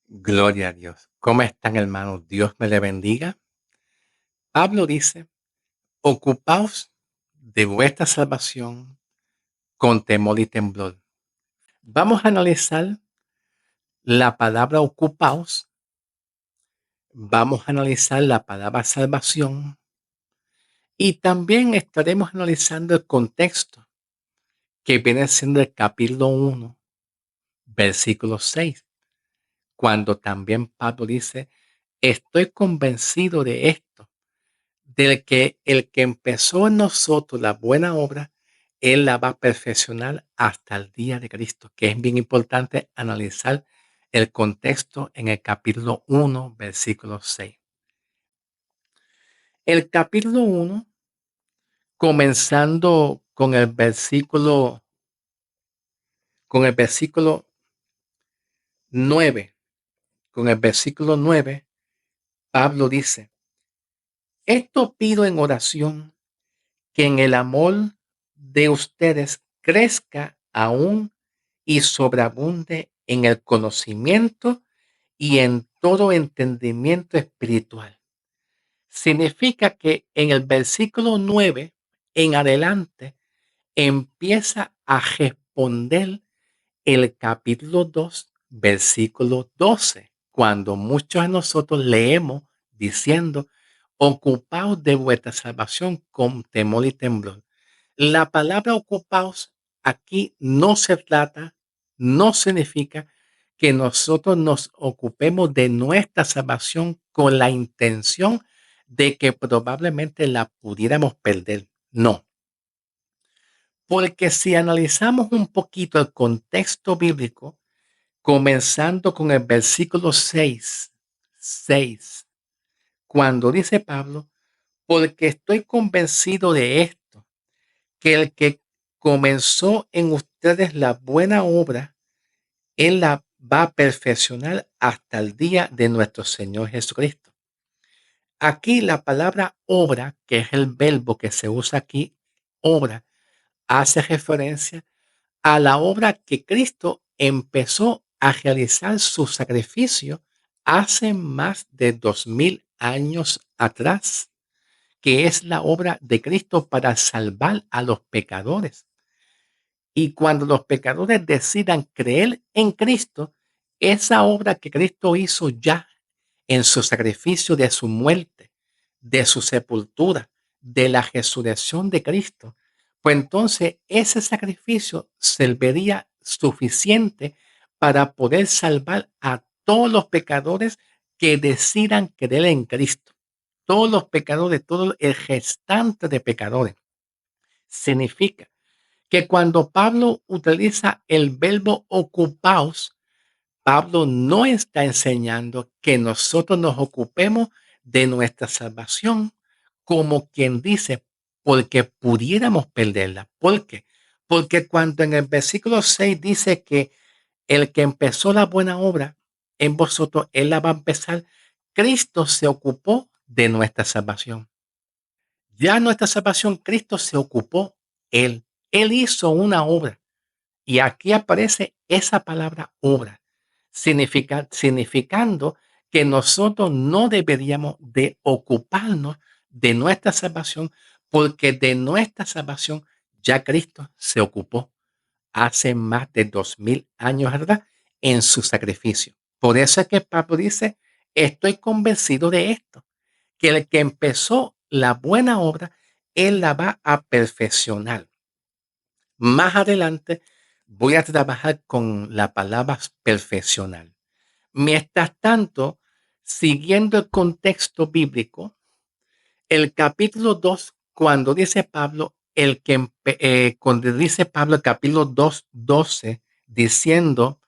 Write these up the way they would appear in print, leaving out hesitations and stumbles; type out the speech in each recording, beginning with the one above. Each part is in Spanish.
Gloria a Dios. ¿Cómo están, hermanos? Dios me le bendiga. Pablo dice, ocupaos de vuestra salvación con temor y temblor. Vamos a analizar la palabra ocupaos, vamos a analizar la palabra salvación y también estaremos analizando el contexto que viene siendo el capítulo 1, versículo 6, cuando también Pablo dice, estoy convencido de esto, del que el que empezó en nosotros la buena obra, Él la va a perfeccionar hasta el día de Cristo, que es bien importante analizar el contexto en el capítulo 1, versículo 6. El capítulo 1, comenzando con el versículo 9, Pablo dice, esto pido en oración que en el amor de ustedes crezca aún y sobreabunde en el conocimiento y en todo entendimiento espiritual. Significa que en el versículo 9 en adelante empieza a responder el capítulo 2, versículo 12, cuando muchos de nosotros leemos diciendo, ocupaos de vuestra salvación con temor y temblor. La palabra ocupaos aquí no significa que nosotros nos ocupemos de nuestra salvación con la intención de que probablemente la pudiéramos perder. No, porque si analizamos un poquito el contexto bíblico, comenzando con el versículo 6, cuando dice Pablo, porque estoy convencido de esto, que el que comenzó en ustedes la buena obra, Él la va a perfeccionar hasta el día de nuestro Señor Jesucristo. Aquí la palabra obra, que es el verbo que se usa aquí, obra, hace referencia a la obra que Cristo empezó a realizar su sacrificio hace más de 2000 años atrás, que es la obra de Cristo para salvar a los pecadores. Y cuando los pecadores decidan creer en Cristo, esa obra que Cristo hizo ya en su sacrificio de su muerte, de su sepultura, de la resurrección de Cristo, pues entonces ese sacrificio serviría suficiente para poder salvar a todos los pecadores que decidan creer en Cristo. Todos los pecadores, todo el restante de pecadores. Significa que cuando Pablo utiliza el verbo ocupaos, Pablo no está enseñando que nosotros nos ocupemos de nuestra salvación como quien dice, porque pudiéramos perderla. ¿Por qué? Porque cuando en el versículo 6 dice que el que empezó la buena obra en vosotros, Él la va a empezar, Cristo se ocupó de nuestra salvación. Ya nuestra salvación, Cristo se ocupó Él. Él hizo una obra. Y aquí aparece esa palabra obra, significando que nosotros no deberíamos de ocuparnos de nuestra salvación, porque de nuestra salvación ya Cristo se ocupó hace más de 2000 años, ¿verdad? En su sacrificio. Por eso es que Pablo dice, estoy convencido de esto, que el que empezó la buena obra, Él la va a perfeccionar. Más adelante voy a trabajar con la palabra perfeccionar. Mientras tanto, siguiendo el contexto bíblico, el capítulo 2, cuando dice Pablo, cuando dice Pablo el capítulo 2, 12, diciendo,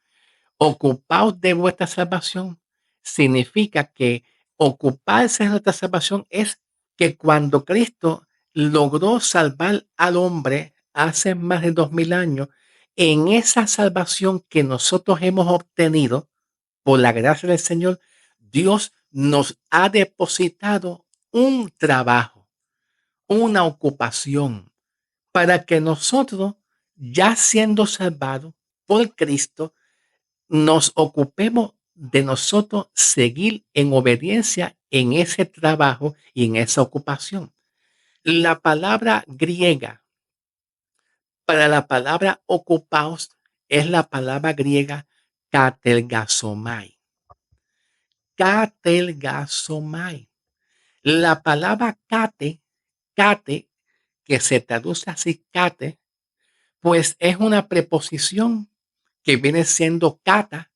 ocupaos de vuestra salvación, significa que ocuparse de nuestra salvación es que cuando Cristo logró salvar al hombre hace más de 2000 años, en esa salvación que nosotros hemos obtenido por la gracia del Señor, Dios nos ha depositado un trabajo, una ocupación, para que nosotros, ya siendo salvados por Cristo, nos ocupemos de nosotros seguir en obediencia en ese trabajo y en esa ocupación. La palabra griega para la palabra ocupaos es la palabra griega katelgasomai. Katelgasomai. La palabra kate, que se traduce así, kate, pues es una preposición que viene siendo kata,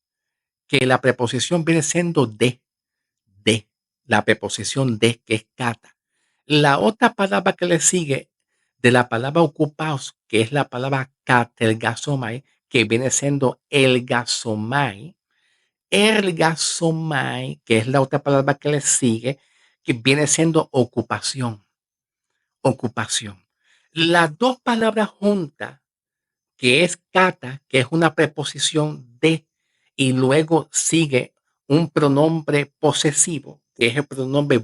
que la preposición viene siendo de, la preposición de, que es kata. La otra palabra que le sigue de la palabra ocupaos, que es la palabra katelgasomai, que viene siendo el gasomai, que es la otra palabra que le sigue, que viene siendo ocupación. Las dos palabras juntas, que es kata, que es una preposición de, y luego sigue un pronombre posesivo, que es el pronombre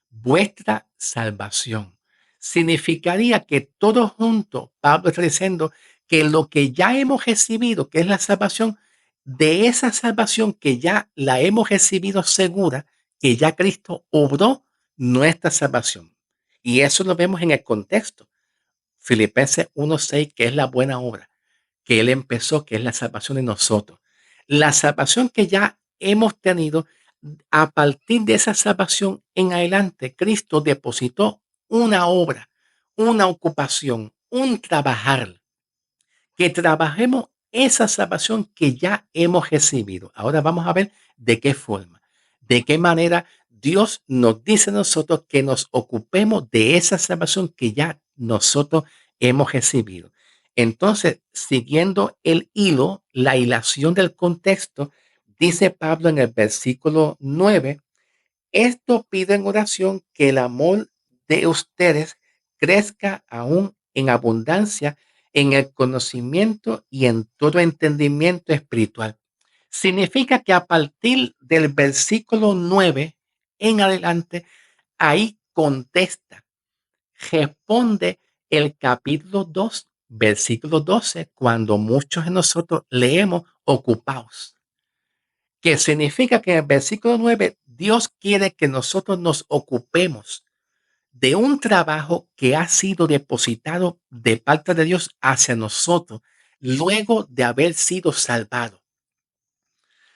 vuestra salvación. Significaría que todo junto, Pablo está diciendo que lo que ya hemos recibido, que es la salvación, de esa salvación que ya la hemos recibido segura, que ya Cristo obró nuestra salvación. Y eso lo vemos en el contexto. Filipenses 1:6, que es la buena obra que Él empezó, que es la salvación de nosotros. La salvación que ya hemos tenido, a partir de esa salvación en adelante, Cristo depositó una obra, una ocupación, un trabajar, que trabajemos esa salvación que ya hemos recibido. Ahora vamos a ver de qué forma, de qué manera Dios nos dice a nosotros que nos ocupemos de esa salvación que ya nosotros hemos recibido. Entonces, siguiendo el hilo, la hilación del contexto, dice Pablo en el versículo 9: esto pido en oración, que el amor de ustedes crezca aún en abundancia en el conocimiento y en todo entendimiento espiritual. Significa que a partir del versículo 9 en adelante, ahí contesta, responde el capítulo 2, versículo 12, cuando muchos de nosotros leemos ocupaos, que significa que en el versículo 9 Dios quiere que nosotros nos ocupemos de un trabajo que ha sido depositado de parte de Dios hacia nosotros luego de haber sido salvado.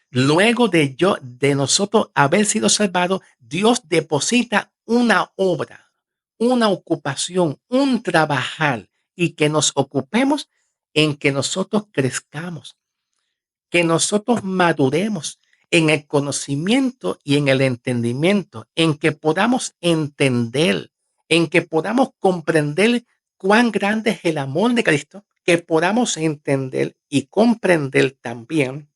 Luego de nosotros haber sido salvados, Dios deposita una obra, una ocupación, un trabajar, y que nos ocupemos en que nosotros crezcamos, que nosotros maduremos en el conocimiento y en el entendimiento, en que podamos entender, en que podamos comprender cuán grande es el amor de Cristo, que podamos entender y comprender también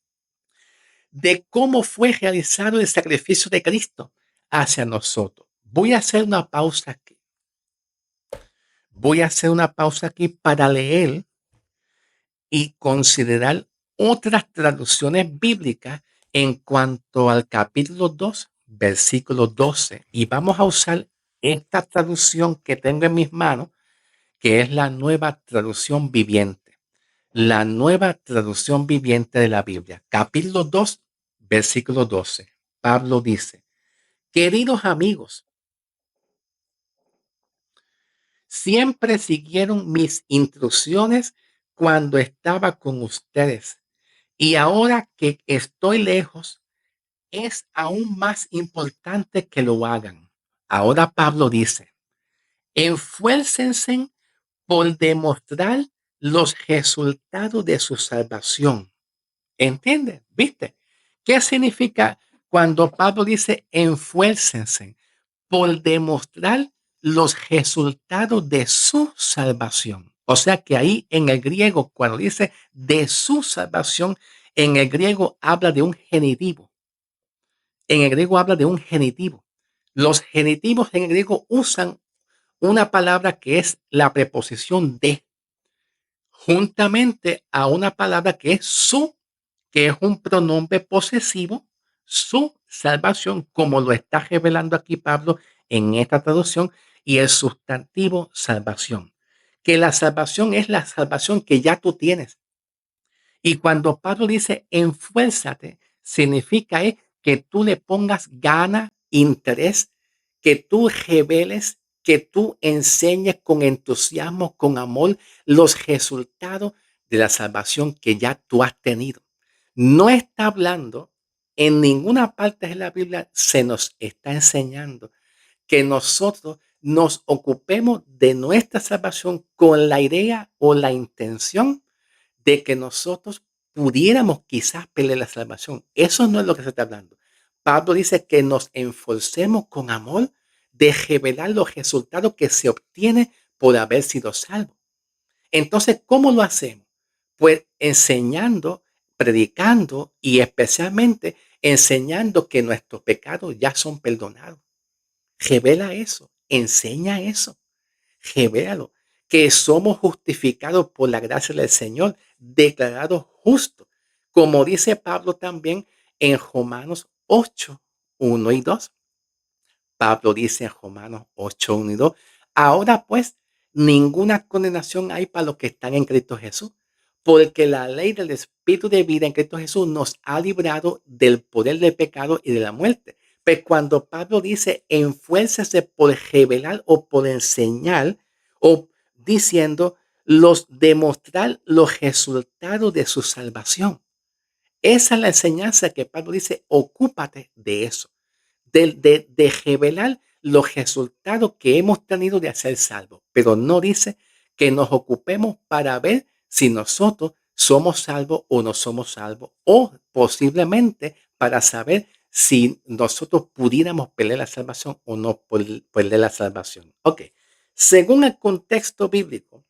de cómo fue realizado el sacrificio de Cristo hacia nosotros. Voy a hacer una pausa aquí. Voy a hacer una pausa aquí para leer y considerar otras traducciones bíblicas en cuanto al capítulo 2, versículo 12. Y vamos a usar esta traducción que tengo en mis manos, que es la nueva traducción viviente. La nueva traducción viviente de la Biblia. Capítulo 2, versículo 12. Pablo dice: queridos amigos, siempre siguieron mis instrucciones cuando estaba con ustedes. Y ahora que estoy lejos, es aún más importante que lo hagan. Ahora Pablo dice: esfuércense por demostrar los resultados de su salvación. ¿Entiendes? ¿Viste? ¿Qué significa cuando Pablo dice esfuércense por demostrar los resultados de su salvación? O sea que ahí en el griego, cuando dice de su salvación, en el griego habla de un genitivo. En el griego habla de un genitivo. Los genitivos en el griego usan una palabra que es la preposición de, juntamente a una palabra que es su, que es un pronombre posesivo, su salvación, como lo está revelando aquí Pablo en esta traducción, y el sustantivo salvación, que la salvación es la salvación que ya tú tienes. Y cuando Pablo dice enfuérzate, significa que tú le pongas gana, interés, que tú reveles, que tú enseñes con entusiasmo, con amor, los resultados de la salvación que ya tú has tenido. No está hablando, en ninguna parte de la Biblia se nos está enseñando que nosotros nos ocupemos de nuestra salvación con la idea o la intención de que nosotros pudiéramos quizás perder la salvación. Eso no es lo que se está hablando. Pablo dice que nos esforcemos con amor de revelar los resultados que se obtienen por haber sido salvos. Entonces, ¿cómo lo hacemos? Pues enseñando, predicando y especialmente enseñando que nuestros pecados ya son perdonados. Revela eso, enseña eso, revélalo, que somos justificados por la gracia del Señor, declarados justos, como dice Pablo también en Romanos 8, 1 y 2. Pablo dice en Romanos 8, 1 y 2, ahora pues ninguna condenación hay para los que están en Cristo Jesús, porque la ley del Espíritu de vida en Cristo Jesús nos ha librado del poder del pecado y de la muerte. Pues cuando Pablo dice enfuércese por revelar o por enseñar o diciendo demostrar los resultados de su salvación. Esa es la enseñanza que Pablo dice, ocúpate de eso de revelar los resultados que hemos tenido de ser salvos, pero no dice que nos ocupemos para ver si nosotros somos salvos o no somos salvos, o posiblemente para saber si nosotros pudiéramos perder la salvación o no perder la salvación. Ok, según el contexto bíblico,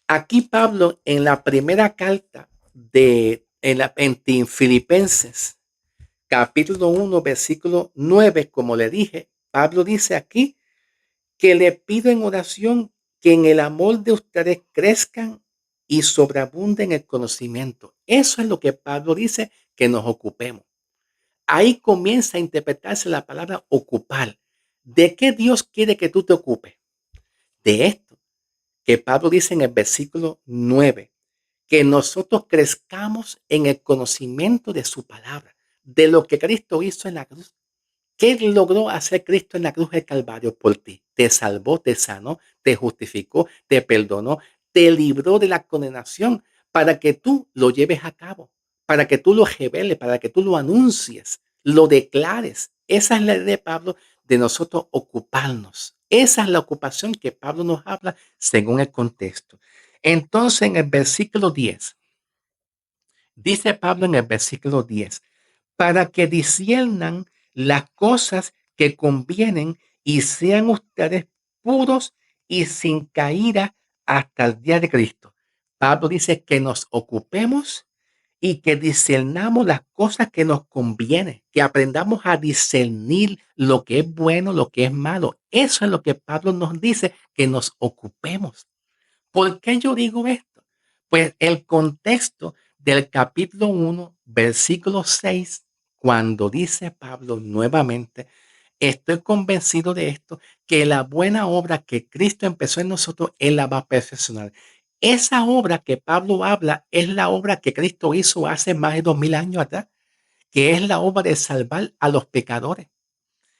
aquí Pablo en la primera carta en Filipenses, capítulo 1, versículo 9, como le dije, Pablo dice aquí que le pido en oración que en el amor de ustedes crezcan y sobreabunden el conocimiento. Eso es lo que Pablo dice, que nos ocupemos. Ahí comienza a interpretarse la palabra ocupar. ¿De qué Dios quiere que tú te ocupes? De esto que Pablo dice en el versículo 9, que nosotros crezcamos en el conocimiento de su palabra, de lo que Cristo hizo en la cruz. ¿Qué logró hacer Cristo en la cruz del Calvario por ti? Te salvó, te sanó, te justificó, te perdonó, te libró de la condenación para que tú lo lleves a cabo, para que tú lo reveles, para que tú lo anuncies, lo declares. Esa es la idea de Pablo de nosotros ocuparnos. Esa es la ocupación que Pablo nos habla según el contexto. Entonces, en el versículo 10, dice Pablo en el versículo 10, para que disciernan las cosas que convienen y sean ustedes puros y sin caída hasta el día de Cristo. Pablo dice que nos ocupemos y que discernamos las cosas que nos convienen, que aprendamos a discernir lo que es bueno, lo que es malo. Eso es lo que Pablo nos dice, que nos ocupemos. ¿Por qué yo digo esto? Pues el contexto del capítulo 1, versículo 6, cuando dice Pablo nuevamente, estoy convencido de esto, que la buena obra que Cristo empezó en nosotros, Él la va a perfeccionar. Esa obra que Pablo habla es la obra que Cristo hizo hace más de 2000 años atrás, que es la obra de salvar a los pecadores.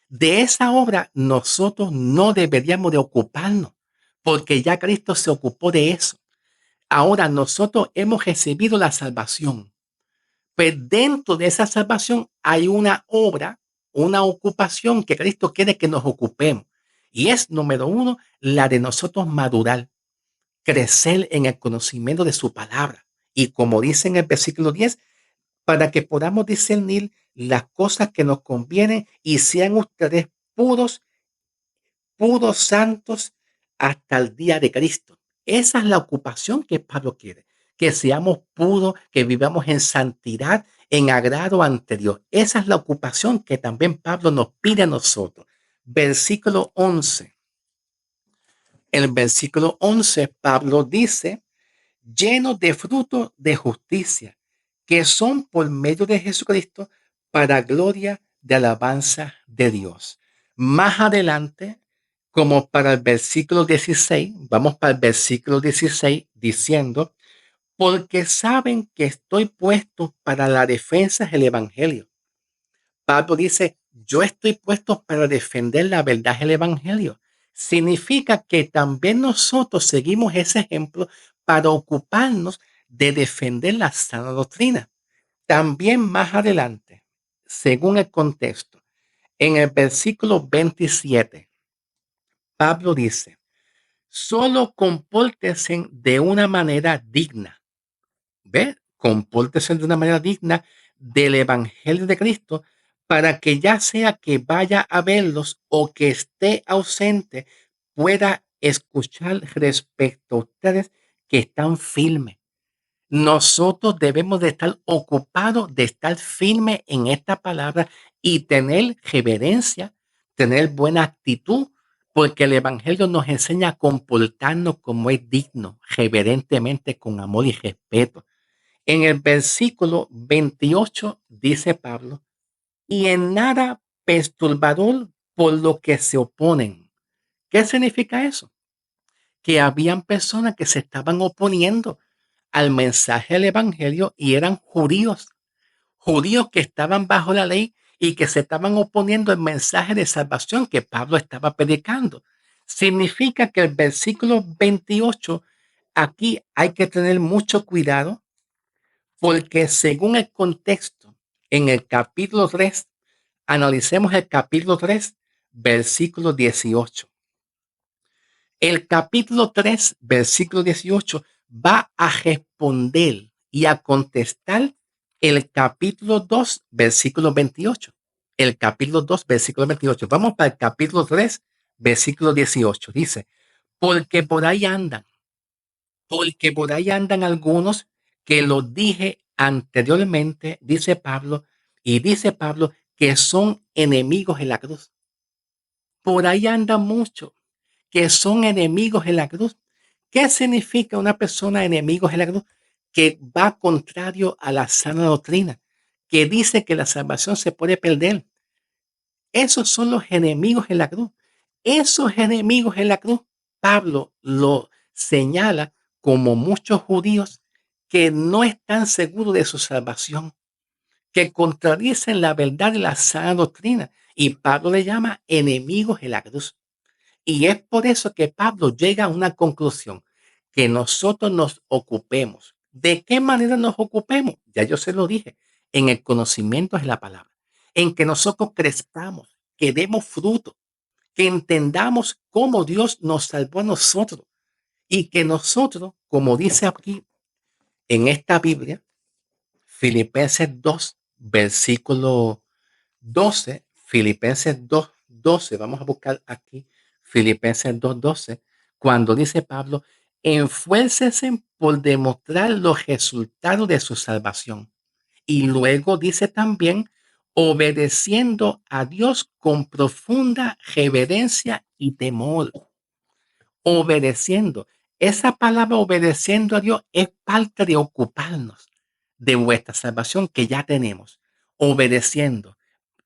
De esa obra nosotros no deberíamos de ocuparnos, porque ya Cristo se ocupó de eso. Ahora nosotros hemos recibido la salvación, pero dentro de esa salvación hay una obra, una ocupación que Cristo quiere que nos ocupemos. Y es, número uno, la de nosotros madurar, crecer en el conocimiento de su palabra. Y como dice en el versículo 10, para que podamos discernir las cosas que nos convienen y sean ustedes puros, puros santos hasta el día de Cristo. Esa es la ocupación que Pablo quiere, que seamos puros, que vivamos en santidad, en agrado ante Dios. Esa es la ocupación que también Pablo nos pide a nosotros. Versículo 11. El versículo 11, Pablo dice, llenos de fruto de justicia, que son por medio de Jesucristo para gloria de alabanza de Dios. Más adelante, como para el versículo 16, vamos para el versículo 16 diciendo, porque saben que estoy puesto para la defensa del evangelio. Pablo dice, yo estoy puesto para defender la verdad del evangelio. Significa que también nosotros seguimos ese ejemplo para ocuparnos de defender la sana doctrina. También más adelante, según el contexto, en el versículo 27, Pablo dice, solo compórtense de una manera digna. ¿Ve? Compórtese de una manera digna del evangelio de Cristo para que ya sea que vaya a verlos o que esté ausente, pueda escuchar respecto a ustedes que están firmes. Nosotros debemos de estar ocupados de estar firmes en esta palabra y tener reverencia, tener buena actitud, porque el evangelio nos enseña a comportarnos como es digno, reverentemente, con amor y respeto. En el versículo 28 dice Pablo, y en nada perturbador por lo que se oponen. ¿Qué significa eso? Que habían personas que se estaban oponiendo al mensaje del evangelio y eran judíos, judíos que estaban bajo la ley y que se estaban oponiendo al mensaje de salvación que Pablo estaba predicando. Significa que el versículo 28, aquí hay que tener mucho cuidado porque según el contexto, en el capítulo 3, analicemos el capítulo 3, versículo 18. El capítulo 3, versículo 18, va a responder y a contestar el capítulo 2, versículo 28. El capítulo 2, versículo 28. Vamos para el capítulo 3, versículo 18. Dice, porque por ahí andan porque por ahí andan algunos que lo dije anteriormente, dice Pablo, que son enemigos de la cruz. Por ahí andan muchos que son enemigos de la cruz. ¿Qué significa una persona enemigo de la cruz? Que va contrario a la sana doctrina, que dice que la salvación se puede perder. Esos son los enemigos en la cruz. Esos enemigos en la cruz, Pablo lo señala como muchos judíos que no están seguros de su salvación, que contradicen la verdad de la sana doctrina. Y Pablo le llama enemigos en la cruz. Y es por eso que Pablo llega a una conclusión, que nosotros nos ocupemos. ¿De qué manera nos ocupemos? Ya yo se lo dije, en el conocimiento de la palabra, en que nosotros crezcamos, que demos fruto, que entendamos cómo Dios nos salvó a nosotros y que nosotros, como dice aquí en esta Biblia, Filipenses 2, versículo 12, Filipenses 2, 12, vamos a buscar aquí Filipenses 2, 12, cuando dice Pablo, enfuércense por demostrar los resultados de su salvación. Y luego dice también, obedeciendo a Dios con profunda reverencia y temor. Obedeciendo. Esa palabra obedeciendo a Dios es parte de ocuparnos de vuestra salvación que ya tenemos. Obedeciendo.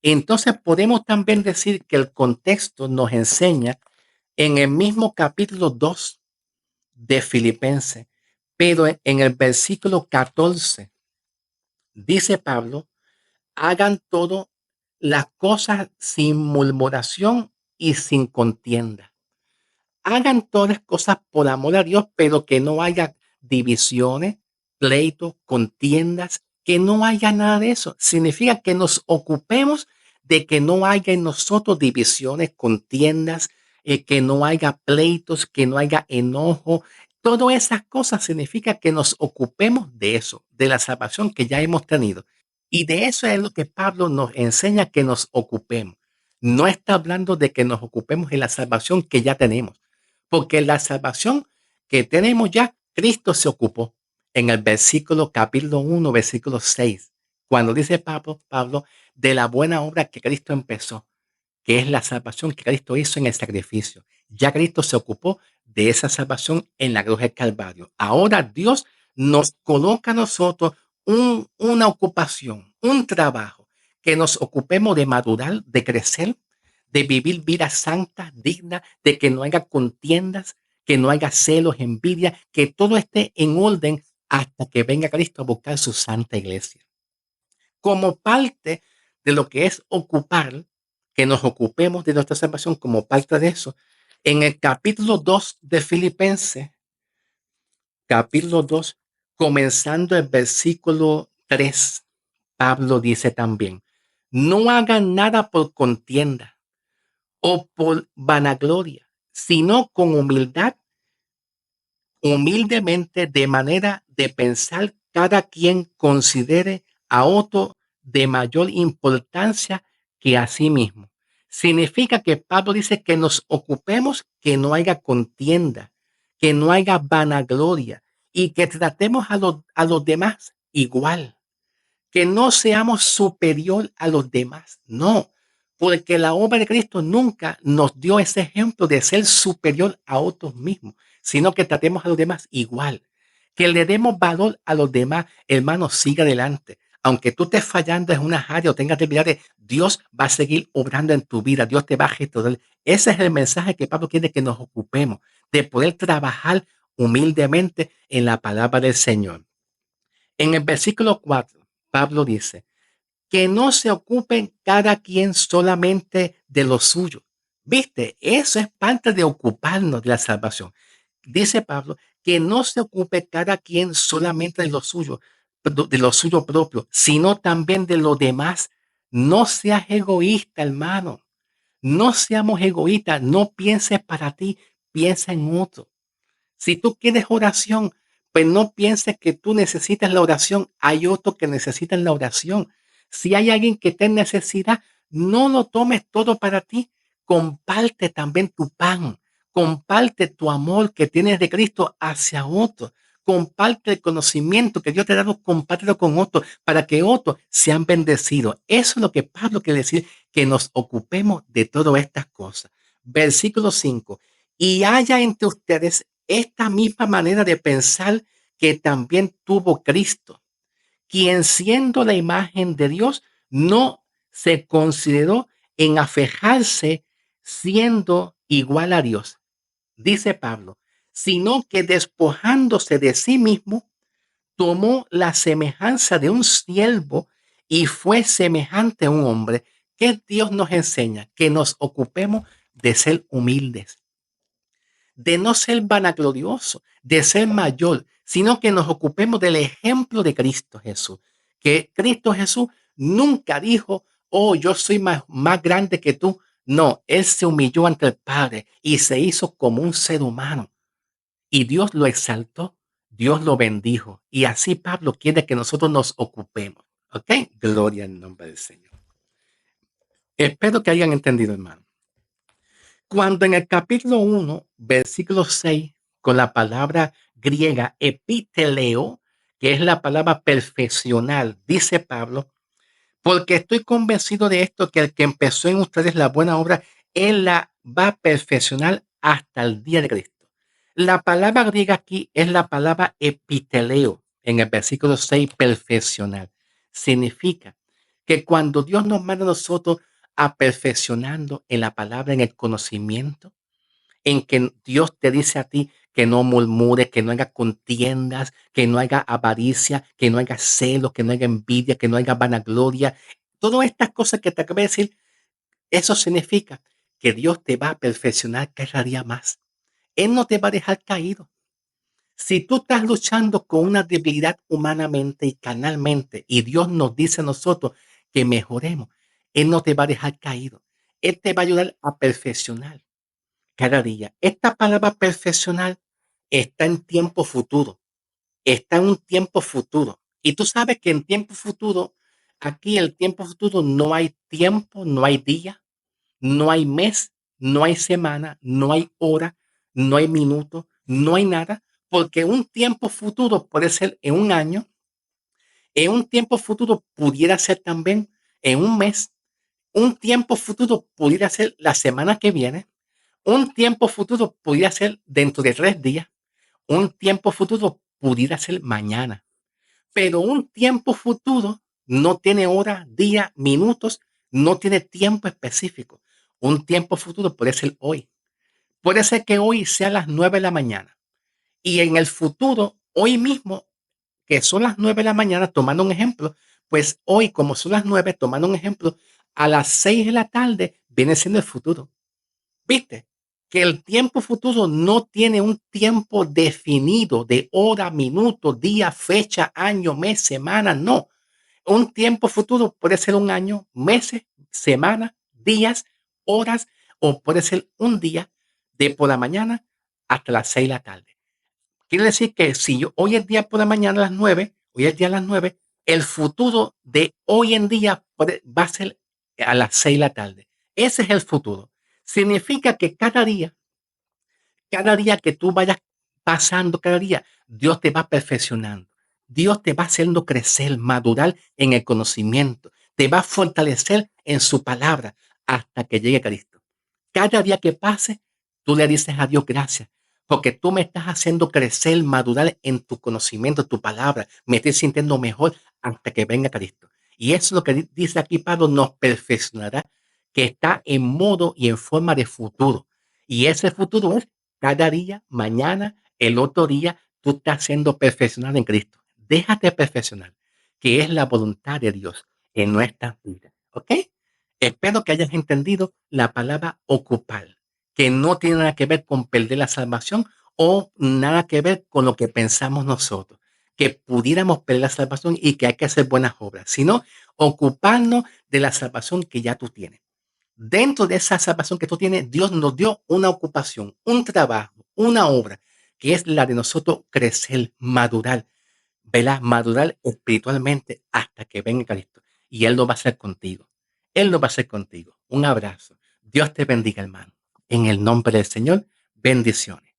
Entonces podemos también decir que el contexto nos enseña en el mismo capítulo 2 de Filipenses, pero en el versículo 14 dice Pablo, hagan todo las cosas sin murmuración y sin contienda. Hagan todas las cosas por amor a Dios, pero que no haya divisiones, pleitos, contiendas, que no haya nada de eso. Significa que nos ocupemos de que no haya en nosotros divisiones, contiendas, que no haya pleitos, que no haya enojo. Todas esas cosas significa que nos ocupemos de eso, de la salvación que ya hemos tenido. Y de eso es lo que Pablo nos enseña que nos ocupemos. No está hablando de que nos ocupemos de la salvación que ya tenemos, porque la salvación que tenemos ya, Cristo se ocupó en el versículo capítulo 1, versículo 6, cuando dice Pablo de la buena obra que Cristo empezó, que es la salvación que Cristo hizo en el sacrificio. Ya Cristo se ocupó de esa salvación en la cruz del Calvario. Ahora Dios nos coloca a nosotros una ocupación, un trabajo, que nos ocupemos de madurar, de crecer, de vivir vida santa, digna, de que no haya contiendas, que no haya celos, envidia, que todo esté en orden hasta que venga Cristo a buscar su santa iglesia. Como parte de lo que es ocupar, que nos ocupemos de nuestra salvación como parte de eso, en el capítulo 2 de Filipenses, capítulo 2, comenzando el versículo 3, Pablo dice también, no hagan nada por contienda o por vanagloria, sino con humildad, humildemente, de manera de pensar cada quien considere a otro de mayor importancia que a sí mismo. Significa que Pablo dice que nos ocupemos, que no haya contienda, que no haya vanagloria y que tratemos a los demás igual, que no seamos superior a los demás, no, porque la obra de Cristo nunca nos dio ese ejemplo de ser superior a otros mismos, sino que tratemos a los demás igual, que le demos valor a los demás, hermano, siga adelante. Aunque tú estés fallando en una área o tengas debilidades, Dios va a seguir obrando en tu vida, Dios te va a gestionar. Ese es el mensaje que Pablo quiere que nos ocupemos, de poder trabajar humildemente en la palabra del Señor. En el versículo 4, Pablo dice, que no se ocupen cada quien solamente de lo suyo. ¿Viste? Eso es parte de ocuparnos de la salvación. Dice Pablo, que no se ocupe cada quien solamente de lo suyo propio, sino también de lo demás. No seas egoísta, hermano. No seamos egoístas. No pienses para ti, piensa en otro. Si tú quieres oración, pues no pienses que tú necesitas la oración. Hay otros que necesitan la oración. Si hay alguien que está en necesidad, no lo tomes todo para ti. Comparte también tu pan. Comparte tu amor que tienes de Cristo hacia otros. Comparte el conocimiento que Dios te ha dado, compártelo con otros para que otros sean bendecidos. Eso es lo que Pablo quiere decir, que nos ocupemos de todas estas cosas. Versículo 5. Y haya entre ustedes esta misma manera de pensar que también tuvo Cristo, quien siendo la imagen de Dios, no se consideró en afejarse siendo igual a Dios, dice Pablo, sino que despojándose de sí mismo, tomó la semejanza de un siervo y fue semejante a un hombre. ¿Qué Dios nos enseña? Que nos ocupemos de ser humildes, de no ser vanaglorioso, de ser mayor, sino que nos ocupemos del ejemplo de Cristo Jesús. Que Cristo Jesús nunca dijo, oh, yo soy más grande que tú. No, Él se humilló ante el Padre y se hizo como un ser humano. Y Dios lo exaltó, Dios lo bendijo. Y así Pablo quiere que nosotros nos ocupemos. ¿Ok? Gloria al nombre del Señor. Espero que hayan entendido, hermano. Cuando en el capítulo 1, versículo 6, con la palabra griega epiteleo, que es la palabra perfeccional, dice Pablo, porque estoy convencido de esto, que el que empezó en ustedes la buena obra, él la va a perfeccionar hasta el día de Cristo. La palabra griega aquí es la palabra epiteleo, en el versículo 6, perfeccionar. Significa que cuando Dios nos manda a nosotros a perfeccionando en la palabra, en el conocimiento, en que Dios te dice a ti que no murmures, que no haya contiendas, que no haya avaricia, que no haya celos, que no haya envidia, que no haya vanagloria. Todas estas cosas que te acabo de decir, eso significa que Dios te va a perfeccionar cada día más. Él no te va a dejar caído. Si tú estás luchando con una debilidad humanamente y carnalmente, y Dios nos dice a nosotros que mejoremos, Él no te va a dejar caído. Él te va a ayudar a perfeccionar cada día. Esta palabra perfeccionar está en tiempo futuro, está en un tiempo futuro. Y tú sabes que en tiempo futuro, aquí el tiempo futuro no hay tiempo, no hay día, no hay mes, no hay semana, no hay hora, no hay minuto, no hay nada, porque un tiempo futuro puede ser en un año, en un tiempo futuro pudiera ser también en un mes, un tiempo futuro pudiera ser la semana que viene, un tiempo futuro pudiera ser dentro de 3 días, un tiempo futuro pudiera ser mañana, pero un tiempo futuro no tiene hora, día, minutos, no tiene tiempo específico. Un tiempo futuro puede ser hoy. Puede ser que hoy sea las 9 de la mañana y en el futuro, hoy mismo, que son las 9 de la mañana, tomando un ejemplo, pues hoy, como son las 9, tomando un ejemplo, a las 6 de la tarde viene siendo el futuro. ¿Viste? Que el tiempo futuro no tiene un tiempo definido de hora, minuto, día, fecha, año, mes, semana, no. Un tiempo futuro puede ser un año, meses, semanas, días, horas, o puede ser un día de por la mañana hasta las 6 de la tarde. Quiere decir que si hoy es día por la mañana a las 9, hoy es día a las 9, el futuro de hoy en día va a ser a las 6 de la tarde. Ese es el futuro. Significa que cada día que tú vayas pasando, cada día, Dios te va perfeccionando. Dios te va haciendo crecer, madurar en el conocimiento. Te va a fortalecer en su palabra hasta que llegue Cristo. Cada día que pase, tú le dices a Dios gracias, porque tú me estás haciendo crecer, madurar en tu conocimiento, tu palabra. Me estoy sintiendo mejor hasta que venga Cristo. Y eso es lo que dice aquí Pablo, nos perfeccionará, que está en modo y en forma de futuro. Y ese futuro es cada día, mañana, el otro día, tú estás siendo perfeccionado en Cristo. Déjate perfeccionar, que es la voluntad de Dios en nuestra vida. ¿Ok? Espero que hayas entendido la palabra ocupar, que no tiene nada que ver con perder la salvación o nada que ver con lo que pensamos nosotros, que pudiéramos perder la salvación y que hay que hacer buenas obras, sino ocuparnos de la salvación que ya tú tienes. Dentro de esa salvación que tú tienes, Dios nos dio una ocupación, un trabajo, una obra, que es la de nosotros crecer, madurar, ¿verdad? Madurar espiritualmente hasta que venga Cristo. Y Él lo va a hacer contigo. Él lo va a hacer contigo. Un abrazo. Dios te bendiga, hermano. En el nombre del Señor, bendiciones.